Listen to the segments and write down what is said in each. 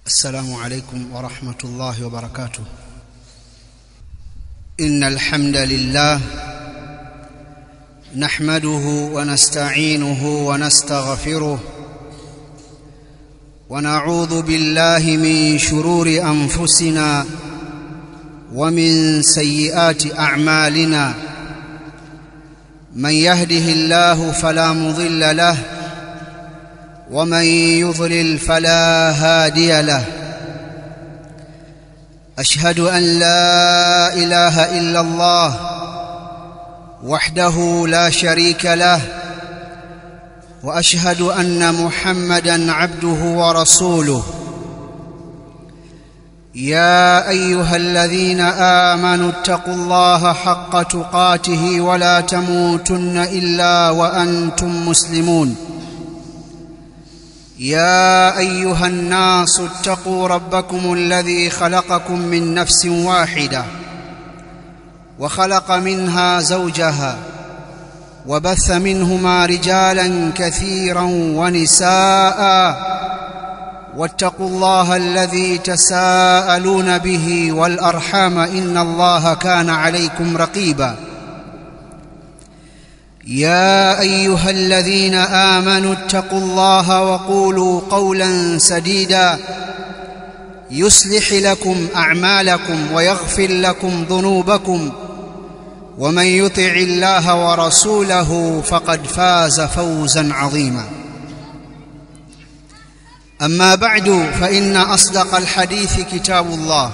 السلام عليكم ورحمة الله وبركاته. إن الحمد لله نحمده ونستعينه ونستغفره ونعوذ بالله من شرور أنفسنا ومن سيئات أعمالنا. من يهده الله فلا مضل له ومن يضلل فلا هادي له. أشهد أن لا إله إلا الله وحده لا شريك له، وأشهد أن محمدًا عبده ورسوله. يا أيها الذين آمنوا اتقوا الله حق تقاته ولا تموتن إلا وأنتم مسلمون. يا أيها الناس اتقوا ربكم الذي خلقكم من نفس واحدة وخلق منها زوجها وبث منهما رجالا كثيرا ونساء، واتقوا الله الذي تساءلون به والأرحام إن الله كان عليكم رقيبا. يا أيها الذين آمنوا اتقوا الله وقولوا قولا سديدا يصلح لكم أعمالكم ويغفر لكم ذنوبكم، ومن يطع الله ورسوله فقد فاز فوزا عظيما. أما بعد، فإن أصدق الحديث كتاب الله،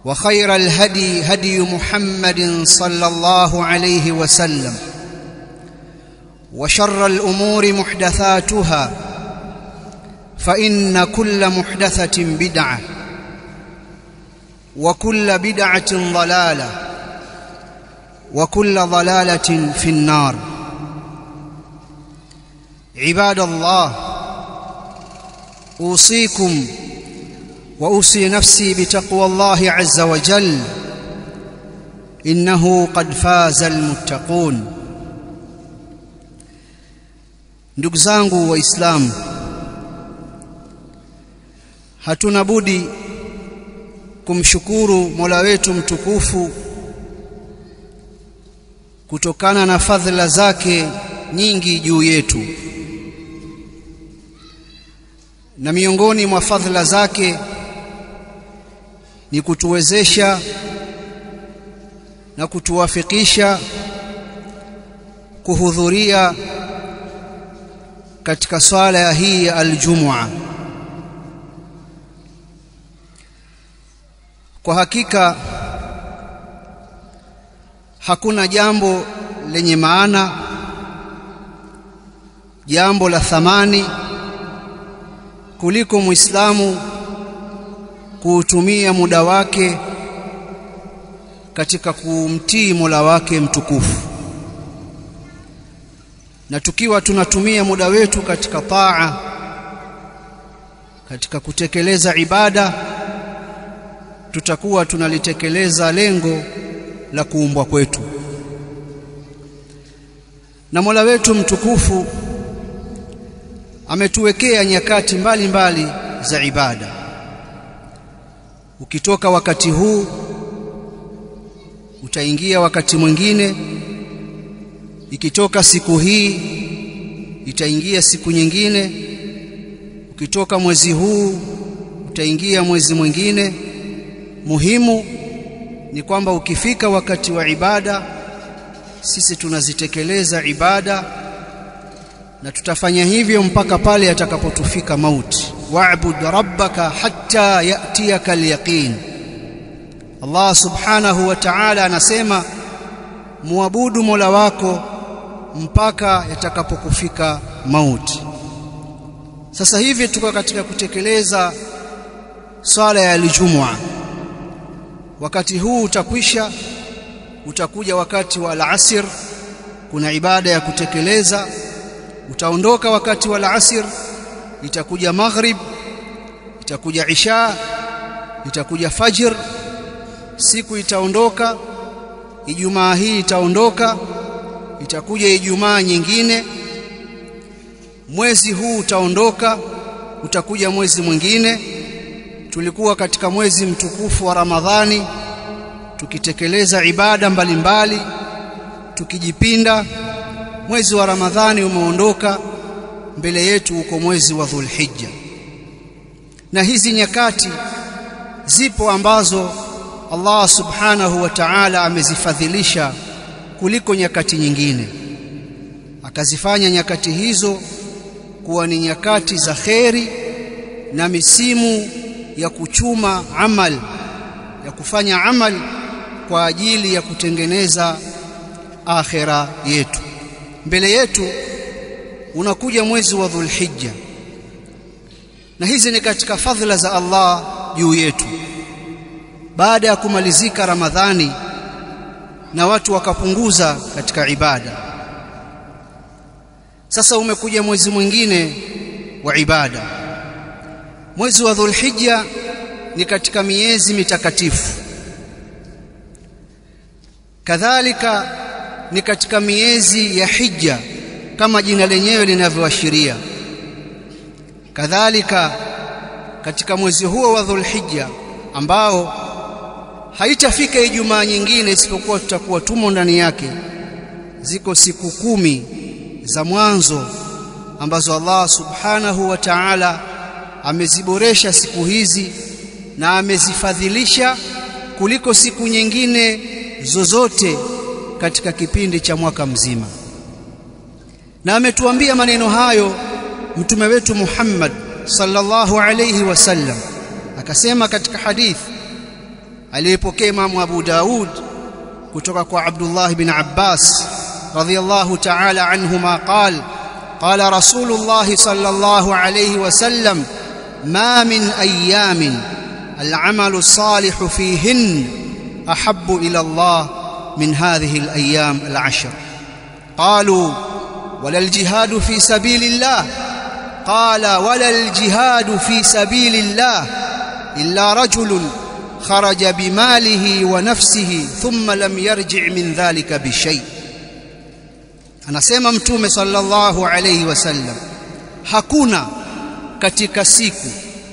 وخير الهدي هدي محمد صلى الله عليه وسلم، وشر الأمور محدثاتها، فإن كل محدثة بدعة، وكل بدعة ضلالة، وكل ضلالة في النار. عباد الله، أوصيكم وأوصي نفسي بتقوى الله عز وجل، إنه قد فاز المتقون. Ndugu zangu Waislamu, hatuna budi kumshukuru Mola wetu mtukufu kutokana na fadhila zake nyingi juu yetu, na miongoni mwa fadhila zake ni kutuwezesha na kutuwafikisha kuhudhuria katika swala hii ya Aljumua. Kwa hakika hakuna jambo lenye maana, jambo la thamani kuliko Muislamu kuutumia muda wake katika kumtii Mola wake mtukufu. Na tukiwa tunatumia muda wetu katika taa, katika kutekeleza ibada, tutakuwa tunalitekeleza lengo la kuumbwa kwetu. Na Mola wetu mtukufu ametuwekea nyakati mbalimbali za ibada. Ukitoka wakati huu utaingia wakati mwingine, ikitoka siku hii itaingia siku nyingine, ukitoka mwezi huu utaingia mwezi mwingine. Muhimu ni kwamba ukifika wakati wa ibada, sisi tunazitekeleza ibada, na tutafanya hivyo mpaka pale atakapotufika mauti. Wa'bud rabbaka hatta ya'tiyaka al-yaqin. Allah subhanahu wa ta'ala anasema muabudu Mola wako mpaka yatakapokufika mauti. Sasa hivi tuko katika kutekeleza swala ya Aljumua. Wakati huu utakwisha, utakuja wakati wa al-asr, kuna ibada ya kutekeleza. Utaondoka wakati wa al-asr, itakuja maghrib, itakuja isha, itakuja fajr. Siku itaondoka, Ijumaa hii itaondoka, itakuja Ijumaa nyingine. Mwezi huu utaondoka, utakuja mwezi mwingine. Tulikuwa katika mwezi mtukufu wa Ramadhani tukitekeleza ibada mbalimbali, tukijipinda. Mwezi wa Ramadhani umeondoka, mbele yetu uko mwezi wa Dhulhijja. Na hizi nyakati zipo ambazo Allah subhanahu wa ta'ala amezifadhilisha kuliko nyakati nyingine, akazifanya nyakati hizo kuwa ni nyakati za kheri na misimu ya kuchuma amal, ya kufanya amal kwa ajili ya kutengeneza akhira yetu. Mbele yetu unakuja mwezi wa Dhulhijja, na hizi ni katika fadhila za Allah juu yetu. Baada ya kumalizika Ramadhani na watu wakapunguza katika ibada, sasa umekuja mwezi mwingine wa ibada. Mwezi wa Dhulhijja ni katika miezi mitakatifu, kadhalika ni katika miezi ya hija kama jina lenyewe linavyoashiria. Kadhalika katika mwezi huo wa Dhulhijja ambao haitafika Ijumaa nyingine isipokuwa tutakuwa tumo ndani yake, ziko siku 10 za mwanzo ambazo Allah subhanahu wa ta'ala ameziboresha siku hizi na amezifadhilisha kuliko siku nyingine zozote katika kipindi cha mwaka mzima. Na ametuambia maneno hayo mtume wetu Muhammad sallallahu alayhi wasallam, akasema katika hadithi aliyepokea Imam Abu Daud kutoka kwa Abdullah ibn Abbas radhiyallahu ta'ala anhuma, qala Rasulullah sallallahu alayhi wasallam, ma min ayamin al-amalu salihu fihin ahabbu ila Allah min hadhihi al-ayyam al-ashr. qalu wala al-jihadu fi sabilillah, qala wala al-jihadu fi sabilillah illa rajulun kharaja bimalihi wa nafsihi thumma lam yarji' min dhalika bishay. Anasema mtume sallallahu alayhi wasallam, hakuna katika siku,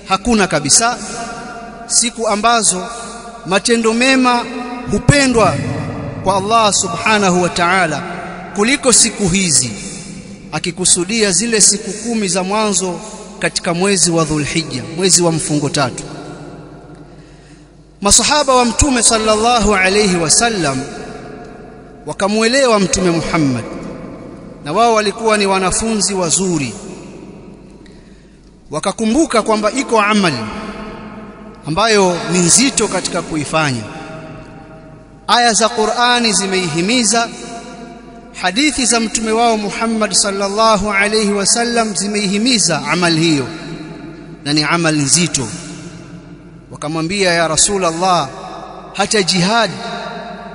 hakuna kabisa siku ambazo matendo mema hupendwa kwa Allah subhanahu wa ta'ala kuliko siku hizi, akikusudia zile siku 10 za mwanzo katika mwezi wa Dhulhijja, mwezi wa mfungo 3. Masahaba wa mtume sallallahu alayhi wasallam wakamuelewa mtume Muhammad, na wao walikuwa ni wanafunzi wazuri, wakakumbuka kwamba iko amali ambayo ni nzito katika kuifanya. Aya za Qur'ani zimeihimiza, hadithi za mtume wao Muhammad sallallahu alayhi wasallam zimeihimiza amali hiyo, na ni amali nzito. Wakamwambia, ya Rasulullah, hata jihad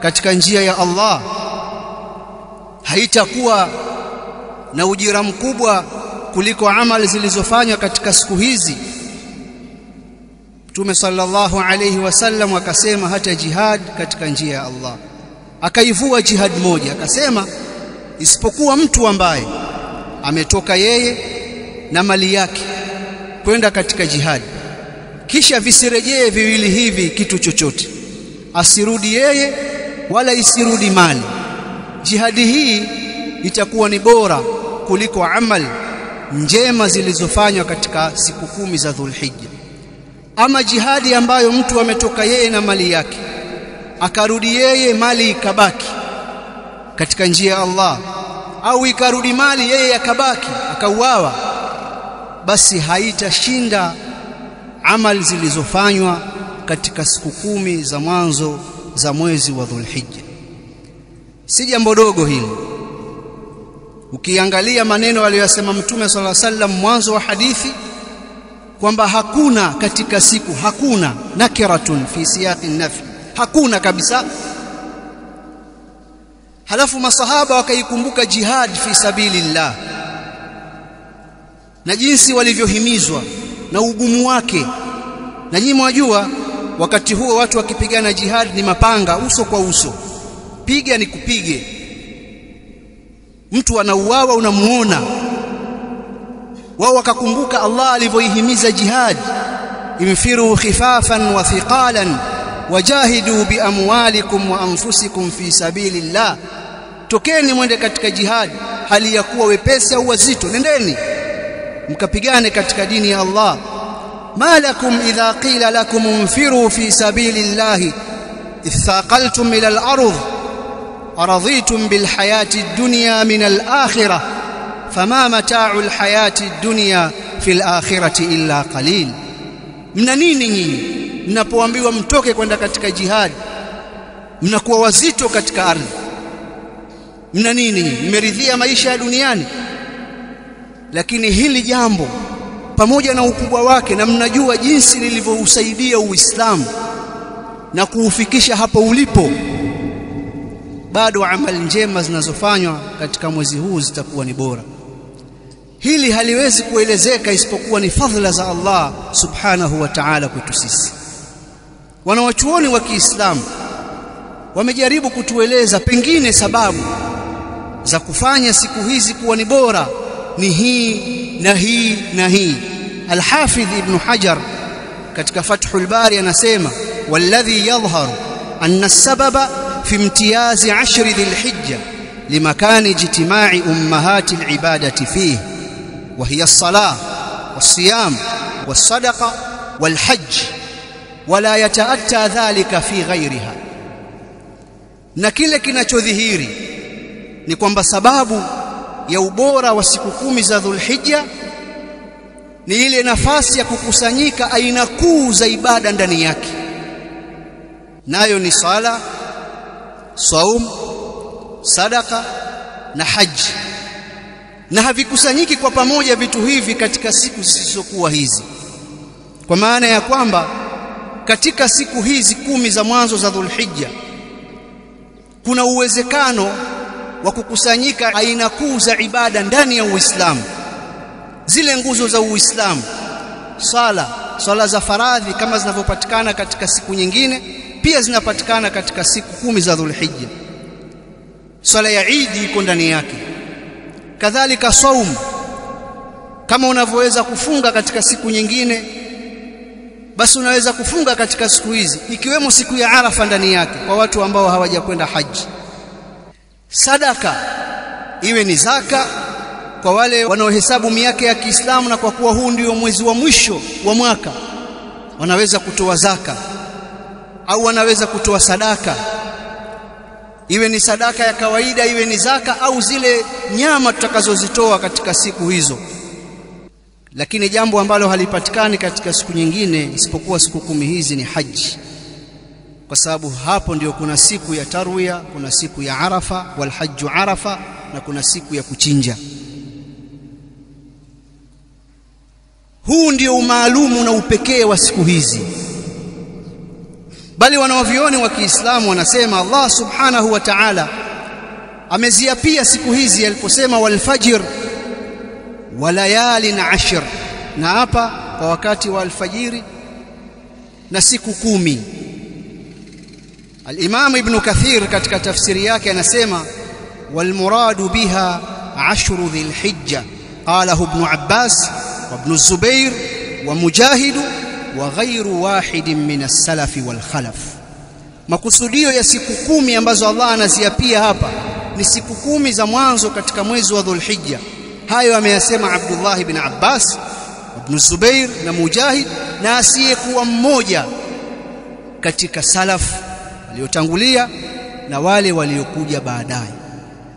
katika njia ya Allah haitakuwa na ujira mkubwa kuliko amali zilizofanywa katika siku hizi? Mtume sallallahu alayhi wasallam akasema, hata jihad katika njia ya Allah. Akaivua jihad moja, akasema isipokuwa mtu ambaye ametoka yeye na mali yake kwenda katika jihad, kisha visirejee viwili hivi kitu chochote, asirudi yeye wala isirudi mali, jihadi hii itakuwa ni bora kuliko amali njema zilizofanywa katika siku 10 za Dhulhijja. Ama jihadi ambayo mtu ametoka yeye na mali yake, akarudi yeye mali ikabaki katika njia ya Allah, au ikarudi mali yeye akabaki akauawa, basi haitashinda amali zilizofanywa katika siku 10 za mwanzo za mwezi wa Dhulhijja. Si jambo dogo hili. Ukiangalia maneno aliyosema mtume sallallahu alaihi wasallam mwanzo wa hadithi kwamba hakuna katika siku, hakuna, nakiratun fi siyaqi nafi, hakuna kabisa. Halafu masahaba wakaikumbuka jihad fi sabilillah na jinsi walivyohimizwa na ugumu wake. Na nyinyi mwajua wakati huo watu wakipigana jihad ni mapanga uso kwa uso, piga ni kupige. Mtu anauawa unamuona, wao wakakumbuka Allah alivyoihimiza jihad, infiru khifafan wa thiqalan wajahidu biamwalikum wa anfusikum fi sabilillah, tokeni mwende katika jihad hali ya kuwa wepesi au wazito, nendeni mkapigane katika dini ya Allah. malakum idha qila lakum infiru fi sabilillah ithaqaltum ila al-ardh araditum bil hayati ad-dunya min al-akhirah fama mata'u al-hayati ad-dunya fil akhirati illa qalil. Mna nini nyinyi mnapoambiwa mtoke kwenda katika jihad mnakuwa wazito katika ardhi? Mna nini? Mmeridhia maisha ya duniani? Lakini hili jambo pamoja na ukubwa wake, na mnajua jinsi lilivyousaidia Uislamu na kuufikisha hapo ulipo, bado amali njema zinazofanywa katika mwezi huu zitakuwa ni bora. Hili haliwezi kuelezeka isipokuwa ni fadhila za Allah subhanahu wa ta'ala kwetu sisi. Wanawachuoni wa Kiislamu wamejaribu kutueleza pengine sababu za kufanya siku hizi kuwa ni bora ni hii na hii na hii. Al-Hafidh Ibn Hajar katika Fathul Bari anasema walladhi yadhharu anna as-sababa fi imtiyazi 'ashr dhil-hijja limakani ijtima'i ummahati al-ibadati fihi wa hiya as-salah was-siyam was-sadaqa wal-hajj wala yata'atta dhalika fi ghayriha. Na kile kinachodhihiri ni kwamba sababu ya ubora wa siku 10 za Dhulhijja ni ile nafasi ya kukusanyika aina kuu za ibada ndani yake, nayo ni sala, saum, sadaka na haji. Na havikusanyiki kwa pamoja vitu hivi katika siku zisizokuwa hizi, kwa maana ya kwamba katika siku hizi 10 za mwanzo za Dhulhijja kuna uwezekano wa kukusanyika aina kuu za ibada ndani ya Uislamu. Zile nguzo za Uislamu, sala za faradhi kama zinavyopatikana katika siku nyingine, pia zinapatikana katika siku 10 za Dhulhijja. Sala ya Eid iko ndani yake. Kadhalika saum, kama unavyoweza kufunga katika siku nyingine, basi unaweza kufunga katika siku hizi, ikiwemo siku ya Arafa ndani yake kwa watu ambao hawajakwenda haji. Sadaka, iwe ni zaka kwa wale wanaohesabu miaka ya Kiislamu, na kwa kuwa huu ndio mwezi wa mwisho wa mwaka wanaweza kutoa zaka au wanaweza kutoa sadaka, iwe ni sadaka ya kawaida, iwe ni zaka au zile nyama tutakazozitoa katika siku hizo. Lakini jambo ambalo halipatikani katika siku nyingine isipokuwa siku 10 hizi ni haji, kwa sababu hapo ndio kuna siku ya tarwiya, kuna siku ya Arafa, wal hajju Arafa, na kuna siku ya kuchinja. Huu ndio umaalumu na upekee wa siku hizi. Bali wanawavioni wa Kiislamu wanasema Allah subhanahu wa ta'ala ameziapia siku hizi aliposema wal fajr wa layalin 'ashr, na hapa kwa wakati wa alfajiri na siku 10. Al-Imam Ibn Kathir katika tafsiri yake anasema wal muradu biha 'ashru dhil-hijja, qalahu Ibn Abbas wa Ibn Zubair wa Mujahid wa ghayru wahidin min as-salaf wal khalaf. Makusudio ya siku 10 ambazo Allah anaziapia hapa ni siku 10 za mwanzo katika mwezi wa Dhulhijja. Hayo ameyasema Abdullah ibn Abbas, Ibn Zubair na Mujahid, na asiyekuwa mmoja katika salaf waliotangulia na wale waliokuja baadaye.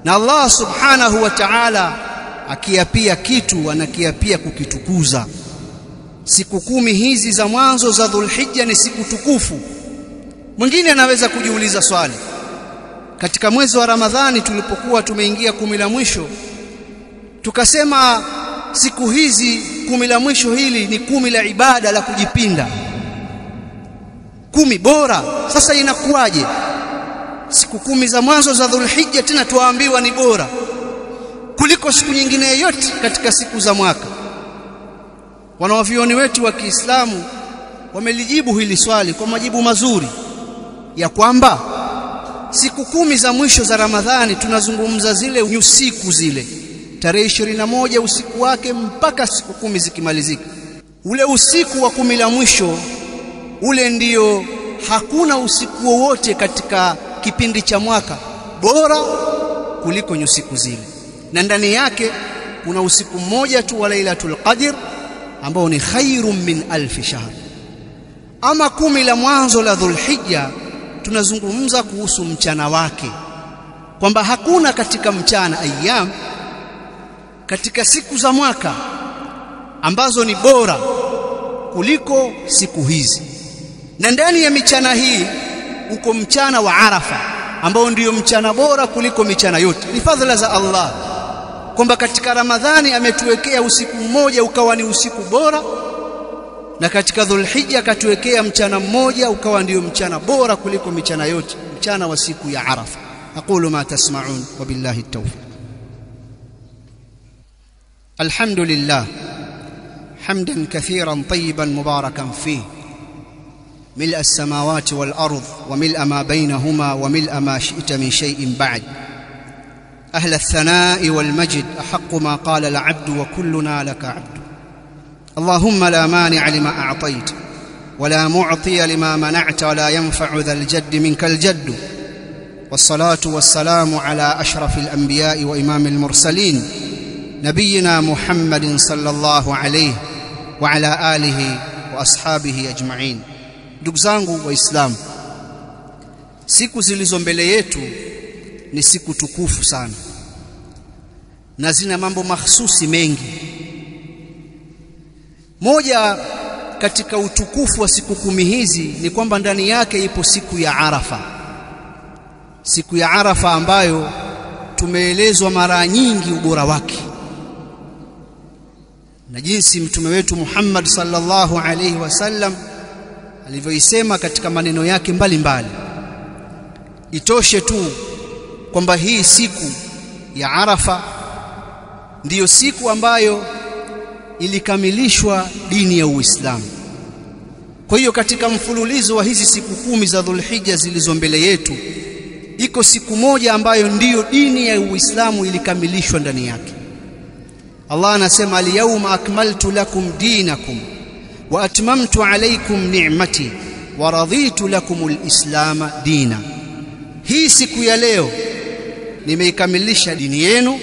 Na Allah subhanahu wa ta'ala akiapia kitu anakiapia kukitukuza. Siku 10 hizi za mwanzo za Dhulhijja ni siku tukufu. Mwingine anaweza kujiuliza swali, katika mwezi wa Ramadhani tulipokuwa tumeingia 10 la mwisho, tukasema siku hizi 10 la mwisho hili ni 10 la ibada la kujipinda, 10 bora. Sasa inakuwaje siku 10 za mwanzo za Dhulhijja tena tuambiwa ni bora kuliko siku nyingine yoyote katika siku za mwaka? Wanawavioni wetu wa Kiislamu wamelijibu hili swali kwa majibu mazuri ya kwamba siku 10 za mwisho za Ramadhani tunazungumza zile usiku zile tarehe 21 usiku wake mpaka siku 10 zikimalizika. Ule usiku wa 10 la mwisho ule ndio hakuna usiku wowote katika kipindi cha mwaka bora kuliko usiku zile, na ndani yake kuna usiku mmoja tu wa Lailatul Qadr ambao ni khairum min alf shahr. Ama 10 la mwanzo la Dhulhijja tunazungumza kuhusu mchana wake, kwamba hakuna katika mchana ayyam katika siku za mwaka ambazo ni bora kuliko siku hizi. Na ndani ya michana hii uko mchana wa Arafa ambao ndio mchana bora kuliko michana yote. Ni fadhila za Allah kwamba katika Ramadhani ametuwekea usiku mmoja ukawa ni usiku bora, na katika Dhulhijja akatuwekea mchana mmoja ukawa ndio mchana bora kuliko michana yote, mchana wa siku ya Arafa. aqulu ma tasma'un wa billahi at-tawfiq. Alhamdulillah hamdan kathiran tayyiban mubarakan fihi ملء السماوات والأرض وملء ما بينهما وملء ما شئت من شيء بعد. أهل الثناء والمجد أحق ما قال العبد وكلنا لك عبد. اللهم لا مانع لما أعطيت ولا معطي لما منعت ولا ينفع ذا الجد منك الجد. والصلاة والسلام على أشرف الأنبياء وإمام المرسلين نبينا محمد صلى الله عليه وعلى آله وأصحابه أجمعين. Ndugu zangu waislamu, siku zilizo mbele yetu ni siku tukufu sana na zina mambo mahsusi mengi. Moja katika utukufu wa siku 10 hizi ni kwamba ndani yake ipo siku ya Arafa. Siku ya Arafa ambayo tumeelezwa mara nyingi ubora wake na jinsi mtume wetu Muhammad sallallahu alaihi wasallam alivyoisema katika maneno yake mbalimbali. Itoshe tu kwamba hii siku ya Arafa ndiyo siku ambayo ilikamilishwa dini ya Uislamu. Kwa hiyo katika mfululizo wa hizi siku 10 za Dhulhijja zilizo mbele yetu, iko siku moja ambayo ndiyo dini ya Uislamu ilikamilishwa ndani yake. Allah anasema al-yawma akmaltu lakum dinakum wa atmamtu alaykum ni'mati wa raditu lakum al-islam dina. Hii siku ya leo nimeikamilisha dini yenu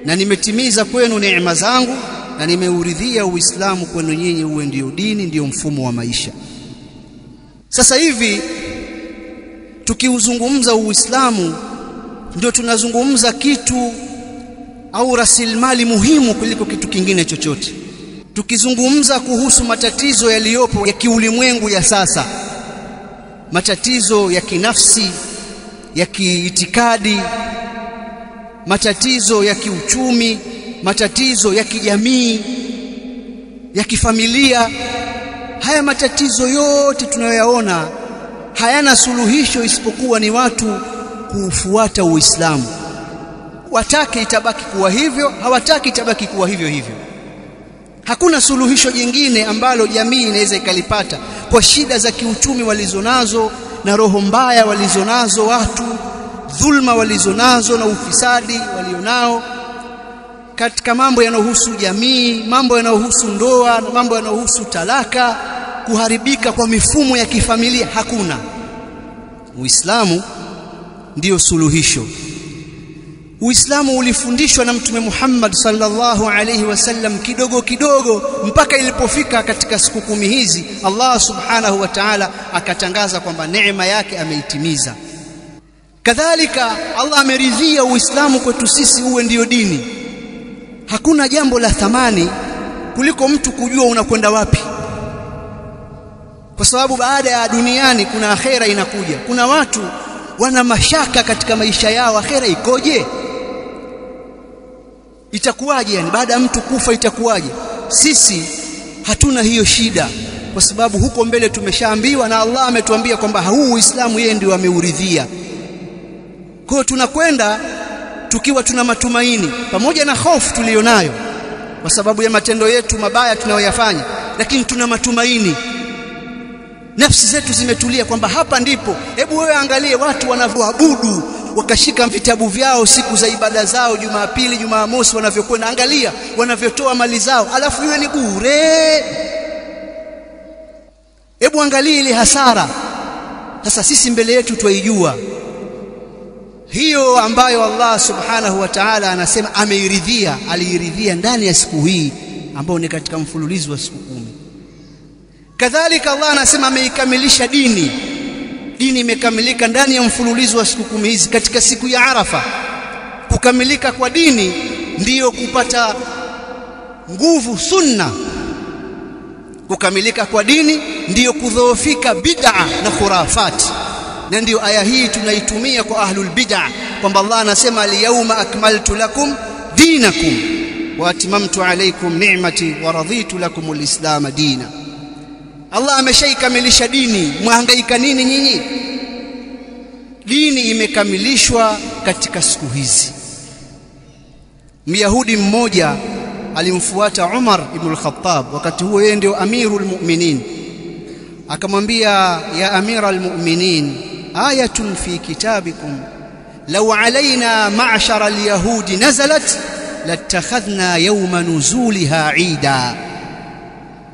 na nimetimiza kwenu neema zangu na nimeuridhia Uislamu kwenu nyinyi uwe ndio dini, ndio mfumo wa maisha. Sasa hivi tukiuzungumza Uislamu ndio tunazungumza kitu au rasilimali muhimu kuliko kitu kingine chochote. Tukizungumza kuhusu matatizo yaliyopo ya kiulimwengu ya sasa, matatizo ya kinafsi, ya kiitikadi, matatizo ya kiuchumi, matatizo ya kijamii, ya kifamilia, haya matatizo yote tunayoyaona hayana suluhisho isipokuwa ni watu kufuata Uislamu. Watake itabaki kuwa hivyo, hawataki itabaki kuwa hivyo hivyo. Hakuna suluhisho jingine ambalo jamii inaweza ikalipata kwa shida za kiuchumi walizonazo na roho mbaya walizonazo watu, dhulma walizonazo na ufisadi walionao katika mambo yanayohusu jamii, mambo yanayohusu ndoa, mambo yanayohusu talaka, kuharibika kwa mifumo ya kifamilia. Hakuna. Uislamu ndio suluhisho. Uislamu ulifundishwa na Mtume Muhammad sallallahu alaihi wasallam kidogo kidogo mpaka ilipofika katika siku 10 hizi Allah subhanahu wa ta'ala akatangaza kwamba neema yake ameitimiza. Kadhalika Allah ameridhia Uislamu kwetu sisi uwe ndio dini. Hakuna jambo la thamani kuliko mtu kujua unakwenda wapi, kwa sababu baada ya duniani kuna akhera inakuja. Kuna watu wana mashaka katika maisha yao, akhera ikoje, itakuwaje, yani baada ya mtu kufa itakuwaje? Sisi hatuna hiyo shida, kwa sababu huko mbele tumeshaambiwa na Allah ametuambia kwamba huu Uislamu yeye ndio ameuridhia. Kwa hiyo tunakwenda tukiwa tuna matumaini pamoja na hofu tulionayo kwa sababu ya matendo yetu mabaya tunayoyafanya, lakini tuna matumaini. Nafsi zetu zimetulia kwamba hapa ndipo. Hebu wewe angalie watu wanavyoabudu wakashika vitabu vyao siku za ibada zao, Jumapili, Jumamosi, wanavyokwenda, angalia wanavyotoa mali zao, alafu iwe ni bure. Hebu angalia ile hasara. Sasa sisi mbele yetu twaijua hiyo ambayo Allah subhanahu wa ta'ala anasema ameiridhia, aliiridhia ndani ya siku hii ambayo ni katika mfululizo wa siku 10. Kadhalika Allah anasema ameikamilisha dini. Dini imekamilika ndani ya mfululizo wa siku 10 hizi katika siku ya Arafa. Kukamilika kwa dini ndiyo kupata nguvu sunna. Kukamilika kwa dini ndiyo kudhoofika bid'a na khurafat. Na ndiyo aya hii tunaitumia kwa ahlul bid'a kwamba Allah anasema al-yawma akmaltu lakum dinakum wa atmamtu alaykum ni'mati wa raditu lakum al-islam dina. Allah ameshaikamilisha dini, mwahangaika nini nyinyi? Dini imekamilishwa katika siku hizi. Myahudi mmoja alimfuata Umar ibn al-Khattab, wakati huo yeye ndio amirul mu'minin. Akamwambia, ya amiral mu'minin, ayatun fi kitabikum law alaina ma'shara al-yahudi nazalat latakhadhna yawma nuzuliha 'ida.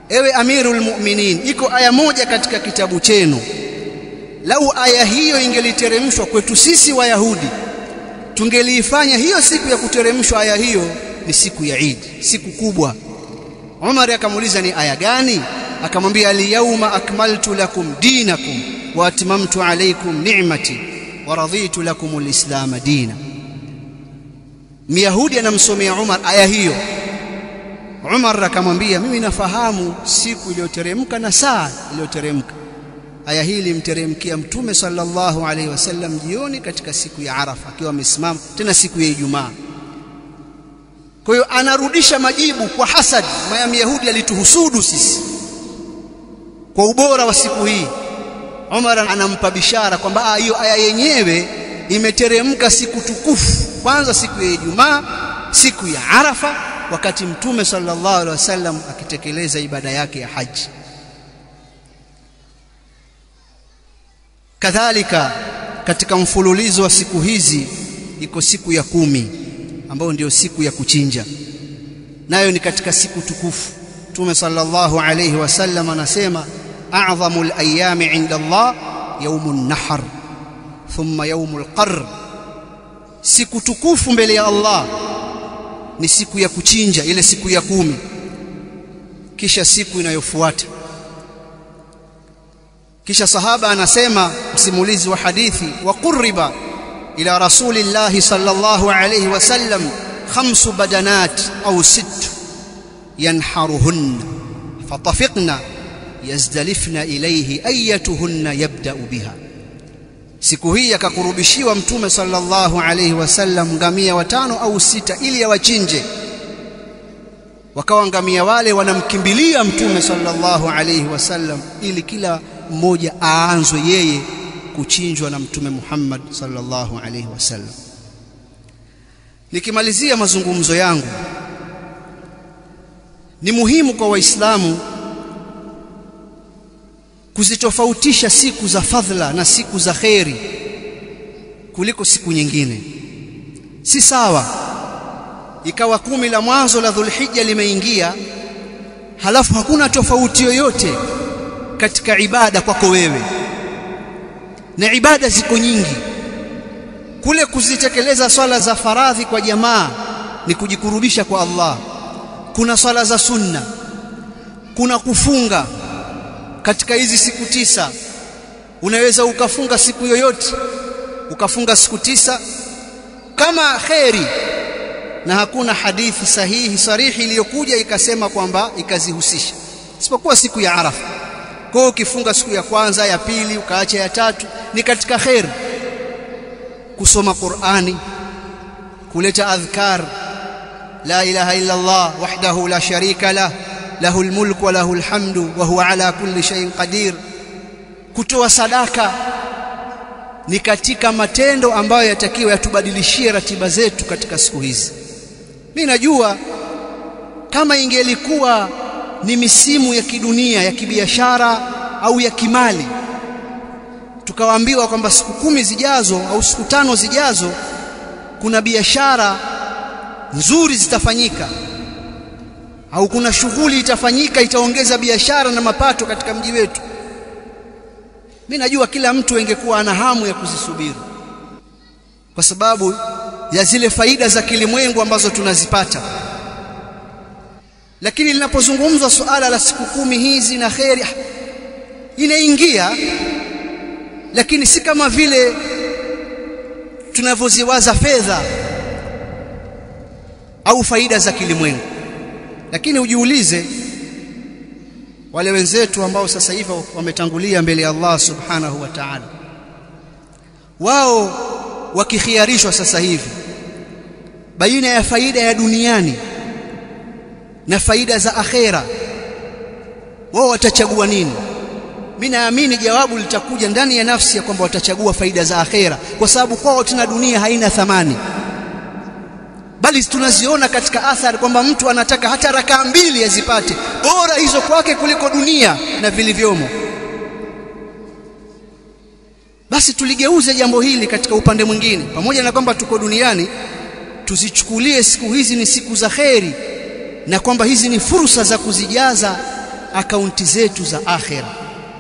Ewe amirul mu'minin, iko aya moja katika kitabu chenu, lau aya hiyo ingeliteremshwa kwetu sisi Wayahudi, tungeliifanya hiyo siku ya kuteremshwa aya hiyo ni siku ya Eid, siku kubwa. Umar akamuuliza, ni aya gani? Akamwambia, al-yawma akmaltu lakum dinakum wa atmamtu alaykum ni'mati wa raditu lakum al-islam dina. Myahudi anamsomea Umar aya hiyo. Umar akamwambia, mimi nafahamu siku iliyoteremka na saa iliyoteremka. Aya hii ilimteremkia Mtume sallallahu alaihi wasallam jioni katika siku ya Arafa akiwa amesimama, tena siku ya Ijumaa. Kwa hiyo anarudisha majibu kwa hasad. Myahudi alituhusudu sisi kwa ubora wa siku hii. Umar anampa bishara kwamba hiyo aya yenyewe imeteremka siku tukufu, kwanza siku ya Ijumaa, siku ya Arafa, wakati Mtume sallallahu alaihi wasallam akitekeleza ibada yake ya haji. Kadhalika katika mfululizo wa siku hizi iko siku ya 10 ambayo ndio siku ya kuchinja, nayo ni katika siku tukufu. Mtume sallallahu alaihi wasallam anasema, a'dhamul ayami 'inda Allah yawmun nahr thumma yawmul qarr. Siku tukufu mbele ya Allah ni siku ya kuchinja, ile siku ya 10, kisha siku inayofuata. Kisha sahaba anasema, msimulizi wa hadithi, wa qurriba ila rasulillahi sallallahu alayhi wasallam 5 badanat au 6 yanharuhunna fatafiqna yazdalifna ilayhi ayatuhunna yabda'u biha. Siku hii akakurubishiwa Mtume sallallahu alayhi wasallam ngamia 5 au 6 ili awachinje. Wakawa ngamia wale wanamkimbilia Mtume sallallahu alayhi wasallam ili kila mmoja aanzwe yeye kuchinjwa na Mtume Muhammad sallallahu alayhi wasallam. Nikimalizia mazungumzo yangu, ni muhimu kwa Waislamu kuzitofautisha siku za fadhila na siku za khairi kuliko siku nyingine. Si sawa ikawa 10 la mwanzo la Dhulhijja limeingia, halafu hakuna tofauti yoyote katika ibada kwako wewe. Na ibada ziko nyingi. Kule kuzitekeleza swala za faradhi kwa jamaa ni kujikurubisha kwa Allah. Kuna swala za sunna, kuna kufunga katika hizi siku 9. Unaweza ukafunga siku yoyote, ukafunga siku 9 kama khairi, na hakuna hadithi sahihi sarihi iliyokuja ikasema kwamba ikazihusisha, isipokuwa siku ya Arafa. Kwa ukifunga siku ya kwanza, ya pili, ukaacha ya 3, ni katika khairi. Kusoma Qur'ani, kuleta adhkar, la ilaha illa Allah wahdahu la sharika lah, lahul mulku wa lahul hamdu wa huwa ala kulli shay'in qadir. Kutoa sadaka ni katika matendo ambayo yatakiwa yatubadilishie ratiba zetu katika siku hizi. Mimi najua kama ingelikuwa ni misimu ya kidunia, ya kibiashara au ya kimali, tukawaambiwa kwamba siku 10 zijazo au siku 5 zijazo kuna biashara nzuri zitafanyika au kuna shughuli itafanyika itaongeza biashara na mapato katika mji wetu, mimi najua kila mtu angekuwa ana hamu ya kuzisubiri kwa sababu ya zile faida za kilimwengu ambazo tunazipata. Lakini linapozungumzwa suala la siku 10 hizi na khairi inaingia, lakini si kama vile tunavyoziwaza fedha au faida za kilimwengu. Lakini ujiulize wale wenzetu ambao sasa hivi wametangulia mbele ya Allah subhanahu wa ta'ala, wao wakikhiarishwa sasa hivi baina ya faida ya duniani na faida za akhera, wao watachagua nini? Mimi naamini jawabu litakuja ndani ya nafsi ya kwamba watachagua faida za akhera, kwa sababu kwao tuna dunia haina thamani, bali tunaziona katika athari kwamba mtu anataka hata rakaa 2 azipate, bora hizo kwake kuliko dunia na vilivyomo. Basi tuligeuze jambo hili katika upande mwingine, pamoja na kwamba tuko duniani tuzichukulie siku hizi ni siku za kheri, na kwamba hizi ni fursa za kuzijaza akaunti zetu za akhera.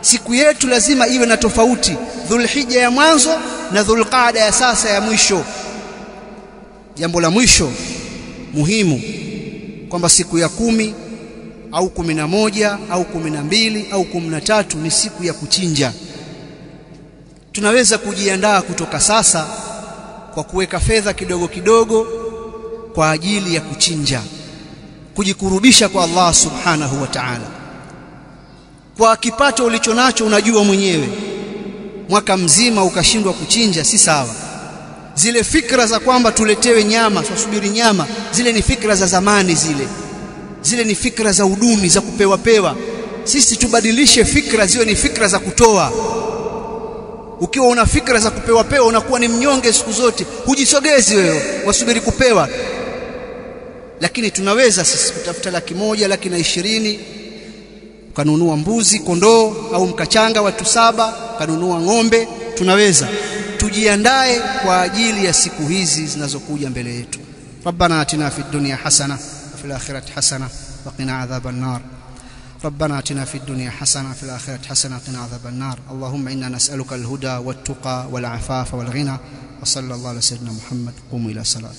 Siku yetu lazima iwe na tofauti, Dhulhijja ya mwanzo na Dhulqaada ya sasa ya mwisho. Jambo la mwisho muhimu kwamba siku ya 10 au 11 au 12 au 13 ni siku ya kuchinja. Tunaweza kujiandaa kutoka sasa kwa kuweka fedha kidogo kidogo kwa ajili ya kuchinja, kujikurubisha kwa Allah subhanahu wa ta'ala. Kwa kipato ulichonacho unajua mwenyewe, mwaka mzima ukashindwa kuchinja si sawa. Zile fikra za kwamba tuletewe nyama, tusubiri nyama, zile ni fikra za zamani zile ni fikra za udumi, za kupewa. Sisi tubadilishe fikra ziwe ni fikra za kutoa. Ukiwa una fikra za kupewa unakuwa ni mnyonge siku zote, hujisogezi wewe, wasubiri kupewa. Lakini tunaweza sisi kutafuta 100,000, 120,000, ukanunua mbuzi, kondoo, au mkachanga watu 7, ukanunua ng'ombe. Tunaweza tujiandae kwa ajili ya siku hizi zinazokuja mbele yetu. Rabbana atina fid dunya hasana wa fil akhirati hasana wa qina adhaban nar. ربنا آتنا في الدنيا حسنة وفي الآخرة حسنة وقنا عذاب النار. اللهم إنا نسألك الهدى والتقى والعفاف والغنى، وصلى الله على سيدنا محمد. قوموا إلى الصلاة.